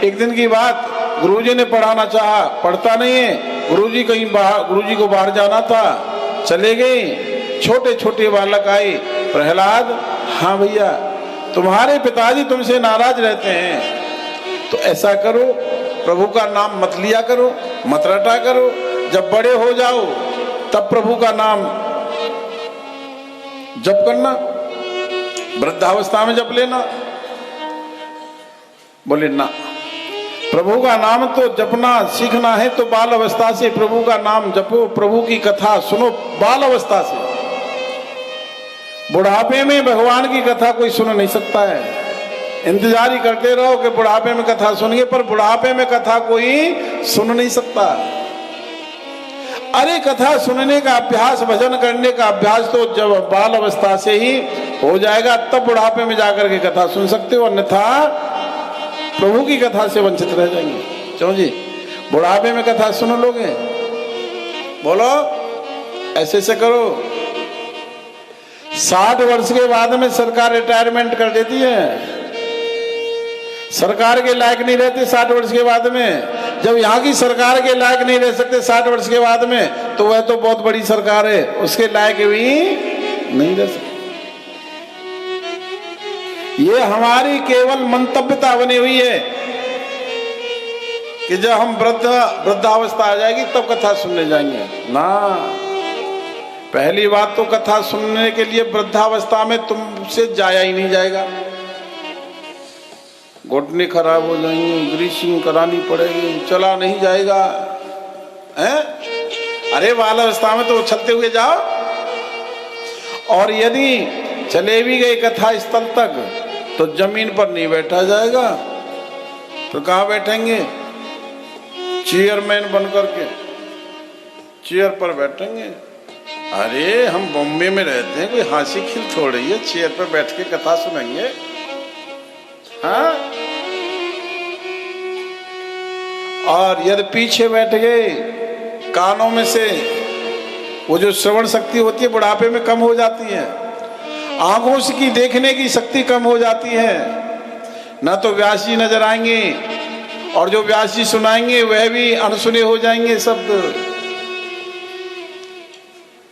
एक दिन की बात, गुरुजी ने पढ़ाना चाहा, पढ़ता नहीं है। गुरुजी कहीं बाहर, गुरुजी को बाहर जाना था, चले गए। छोटे छोटे बालक आए, प्रहलाद, हाँ भैया तुम्हारे पिताजी तुमसे नाराज रहते हैं, तो ऐसा करो प्रभु का नाम मत लिया करो, मत रटा करो, जब बड़े हो जाओ तब प्रभु का नाम जप करना, वृद्धावस्था में जप लेना। बोले ना, प्रभु का नाम तो जपना सीखना है तो बाल अवस्था से प्रभु का नाम जपो, प्रभु की कथा सुनो बाल अवस्था से। बुढ़ापे में भगवान की कथा कोई सुन नहीं सकता है। इंतजार ही करते रहो कि बुढ़ापे में कथा सुनिए, पर बुढ़ापे में कथा कोई सुन नहीं सकता। अरे कथा सुनने का अभ्यास, भजन करने का अभ्यास तो जब बाल अवस्था से ही हो जाएगा, तब बुढ़ापे में जाकर के कथा सुन सकते हो, अन्यथा प्रभु की कथा से वंचित रह जाएंगे। क्यों जी, बुढ़ापे में कथा सुन लोगे? बोलो, ऐसे से करो। 60 वर्ष के बाद में सरकार रिटायरमेंट कर देती है। सरकार के लायक नहीं रहते 60 वर्ष के बाद में। जब यहाँ की सरकार के लायक नहीं रह सकते 60 वर्ष के बाद में, तो वह तो बहुत बड़ी सरकार है, उसके लायक भी नहीं रह सकते। ये हमारी केवल मंतव्यता बनी हुई है कि जब हम वृद्धावस्था आ जाएगी तब कथा सुनने जाएंगे ना। पहली बात तो कथा सुनने के लिए वृद्धावस्था में तुमसे जाया ही नहीं जाएगा। घुटने खराब हो जाएंगे, ग्रीसिंग करानी पड़ेगी, चला नहीं जाएगा हैं? अरे बाल अवस्था में तो उछलते हुए जाओ। और यदि चले भी गए कथा स्थल तक तो जमीन पर नहीं बैठा जाएगा, तो कहाँ बैठेंगे? चेयरमैन बन करके चेयर पर बैठेंगे। अरे हम बॉम्बे में रहते हैं, कोई हंसी खिल थोड़ी है, चेयर पर बैठ के कथा सुनेंगे? हाँ? और यदि पीछे बैठ गए, कानों में से वो जो श्रवण शक्ति होती है बुढ़ापे में कम हो जाती है, आंखों से की देखने की शक्ति कम हो जाती है, ना तो व्यास जी नजर आएंगे, और जो व्यास जी सुनाएंगे वह भी अनसुने हो जाएंगे शब्द।